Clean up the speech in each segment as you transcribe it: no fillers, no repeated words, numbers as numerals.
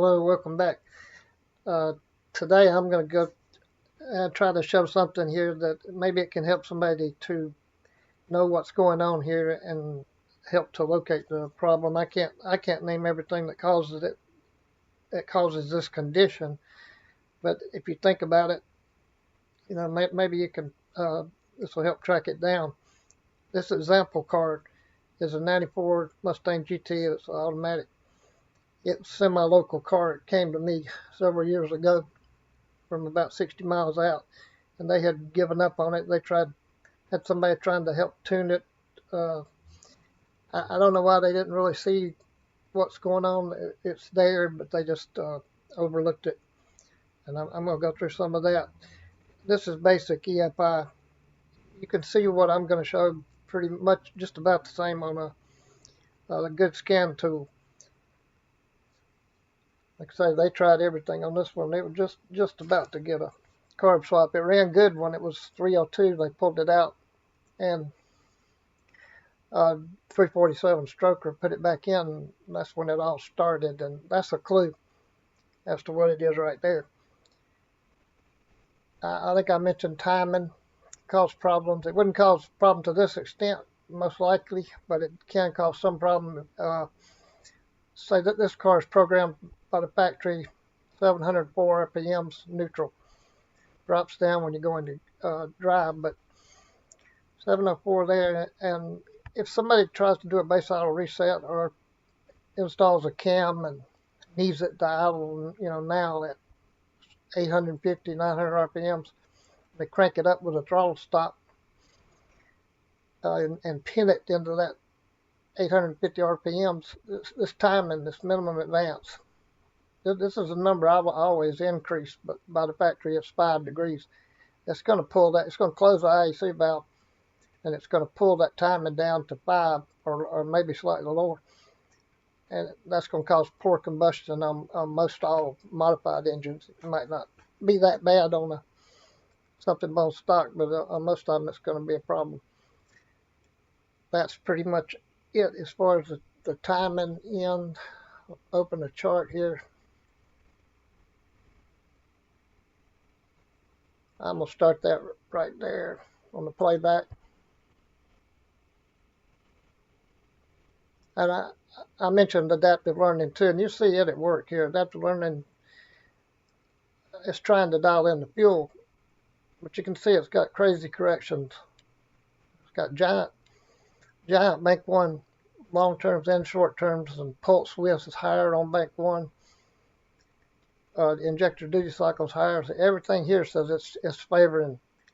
Hello, welcome back. Uh, Today I'm going to go try to show something here that maybe it can help somebody to know what's going on here and help to locate the problem. I can't name everything that causes this condition, but if you think about it, maybe you can this will help track it down. This example card is a '94 Mustang GT. It's automatic. It's a semi-local car. It came to me several years ago from about 60 miles out, and they had given up on it. Had somebody trying to help tune it. Uh, I don't know why they didn't really see what's going on. It's there, but they just overlooked it. And I'm going to go through some of that. This is basic EFI. You can see what I'm going to show pretty much just about the same on a good scan tool. Like I say, they tried everything on this one. They were just about to get a carb swap. It ran good when it was 302. They pulled it out and 347 stroker, put it back in, and that's when it all started. And that's a clue as to what it is right there. I think I mentioned timing caused problems. It wouldn't cause a problem to this extent, most likely, but it can cause some problem. Say that this car is programmed by the factory 704 RPMs neutral. Drops down when you go into drive, but 704 there. And if somebody tries to do a base idle reset or installs a cam and needs it to idle, now at 850, 900 RPMs, they crank it up with a throttle stop and pin it into that 850 RPMs. This timing, this minimum advance, this is a number I've always increased, but by the factory it's 5 degrees. It's going to pull that. It's going to close the IAC valve, and it's going to pull that timing down to 5 or maybe slightly lower. And that's going to cause poor combustion on most all modified engines. It might not be that bad on something bone stock, but on most of them it's going to be a problem. That's pretty much it as far as the timing end. Open the chart here. I'm going to start that right there on the playback. And I mentioned adaptive learning too, and you see it at work here. Adaptive learning is trying to dial in the fuel, but you can see it's got crazy corrections. It's got giant bank one long terms and short terms, and pulse width is higher on bank one. The injector duty cycle is higher. So everything here says it's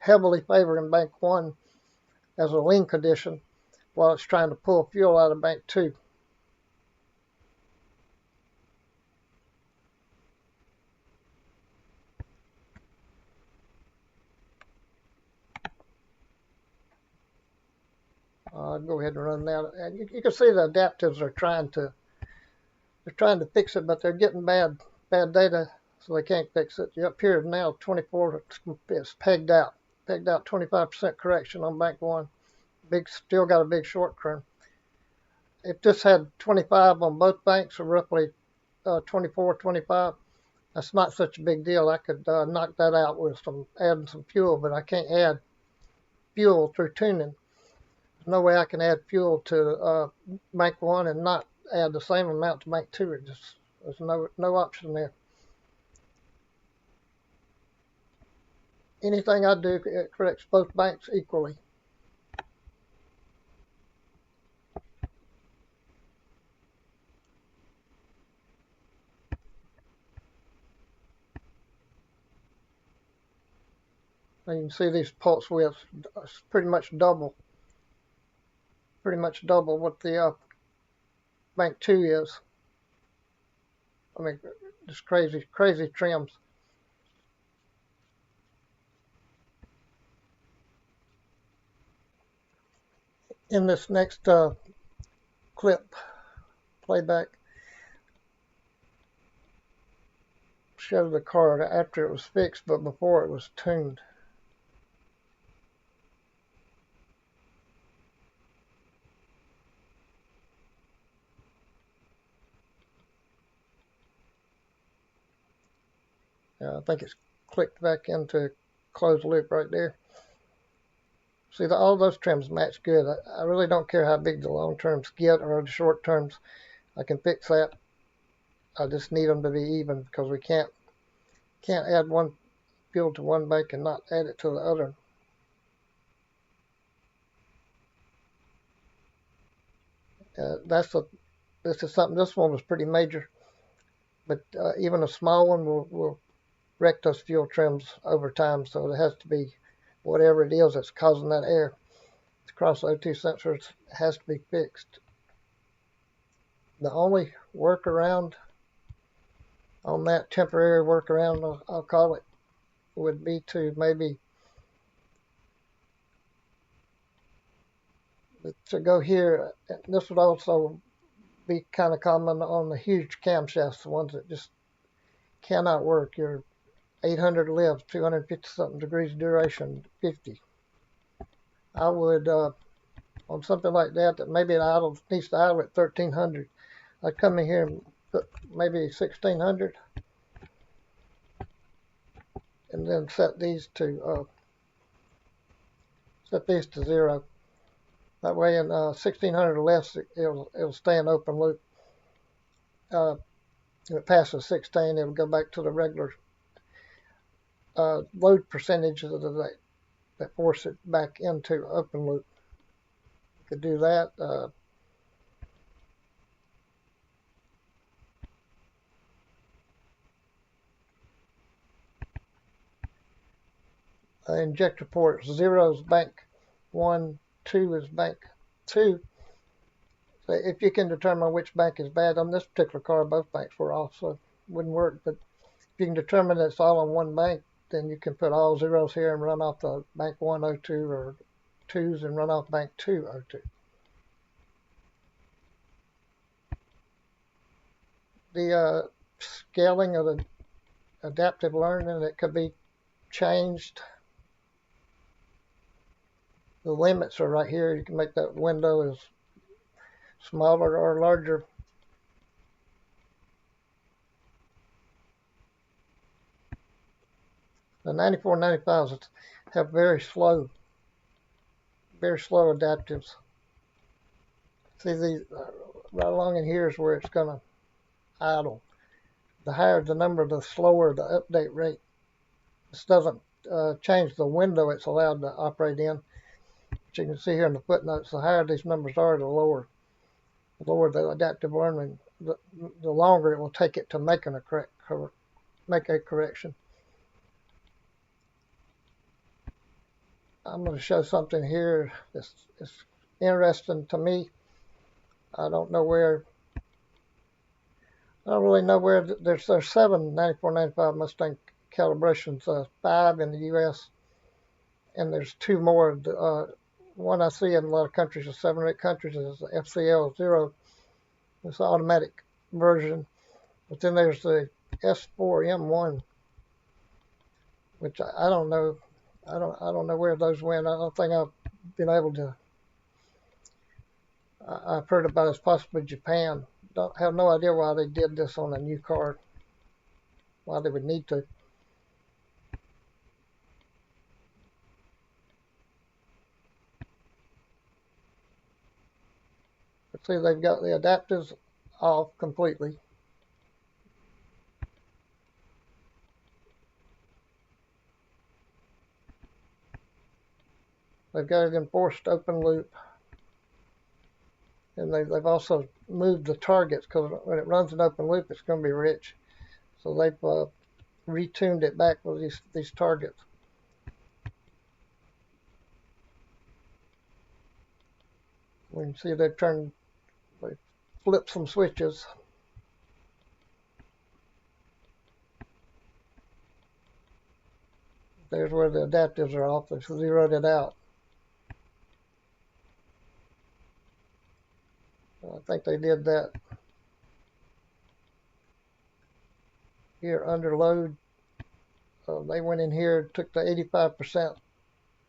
heavily favoring bank one as a lean condition, while it's trying to pull fuel out of bank two. I'll go ahead and run that. And you can see the adaptives are trying to fix it, but they're getting bad data, so they can't fix it. Up here now, 24, it's pegged out 25% correction on bank one. Still got a big short term. If this had 25 on both banks, or roughly 24, 25, that's not such a big deal. I could knock that out with adding some fuel, but I can't add fuel through tuning. There's no way I can add fuel to bank one and not add the same amount to bank two. There's no option there. Anything I do, it corrects both banks equally. And you can see these pulse widths pretty much double what the bank two is. I mean, just crazy trims. In this next clip playback, show the car after it was fixed, but before it was tuned. I think it's clicked back into closed loop right there. See, all those trims match good. I really don't care how big the long terms get or the short terms. I can fix that. I just need them to be even because we can't add one fuel to one bank and not add it to the other. This is something. This one was pretty major, but even a small one will wreck those fuel trims over time. So it has to be whatever it is that's causing that air to cross the O2 sensors has to be fixed. The only workaround on that, temporary workaround, I'll call it, would be to maybe to go here. This would also be kind of common on the huge camshafts, the ones that just cannot work. Your 800 lifts, 250 something degrees duration, 50. I would, on something like that, that maybe it needs to idle at 1300. I'd come in here and put maybe 1600 and then set these to 0. That way in 1600 or less, it'll stay in open loop. If it passes 16, it'll go back to the regular load percentages that force it back into open loop. You could do that. Injector port 0 is bank 1, 2 is bank 2. So if you can determine which bank is bad, on this particular car, both banks were off, so it wouldn't work. But if you can determine that it's all on one bank, then you can put all zeros here and run off the bank 1 O2 or 2s and run off bank 2 O2. The scaling of the adaptive learning, it could be changed. The limits are right here. You can make that window as smaller or larger. The 94 95s have very slow adaptives. See, these right along in here is where it's going to idle. The higher the number, the slower the update rate. This doesn't change the window it's allowed to operate in. But you can see here in the footnotes, the higher these numbers are, the lower the adaptive learning, the longer it will take it to make a correction. I'm going to show something here that's interesting to me. I don't really know where. There's 7 94 95 Mustang calibrations, 5 in the U.S. and there's 2 more. One I see in a lot of countries, 7 or 8 countries, is the FCL 0. It's the automatic version. But then there's the S4M1, which I don't know. I don't know where those went. I don't think I've been able to. I've heard about it as possibly Japan. Don't have no idea why they did this on a new car. Why they would need to. But see, they've got the adapters off completely. They've got it in forced open loop. And they've also moved the targets because when it runs in open loop, it's going to be rich. So they've retuned it back with these targets. We can see they flipped some switches. There's where the adaptives are off. They've zeroed it out. I think they did that here under load. They went in here, took the 85%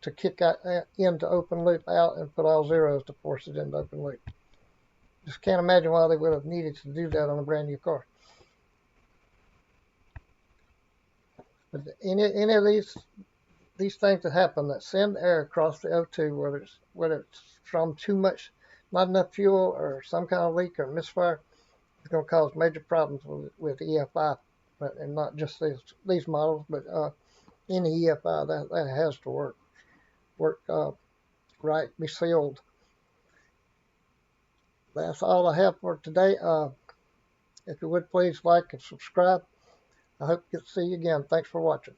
to kick out into open loop out and put all zeros to force it into open loop. Just can't imagine why they would have needed to do that on a brand new car. But any of these things that happen that send air across the O2, whether it's from too much, not enough fuel, or some kind of leak or misfire, it's going to cause major problems with EFI, and not just these models, but any EFI that has to work right, be sealed. That's all I have for today. If you would please like and subscribe. I hope to see you again. Thanks for watching.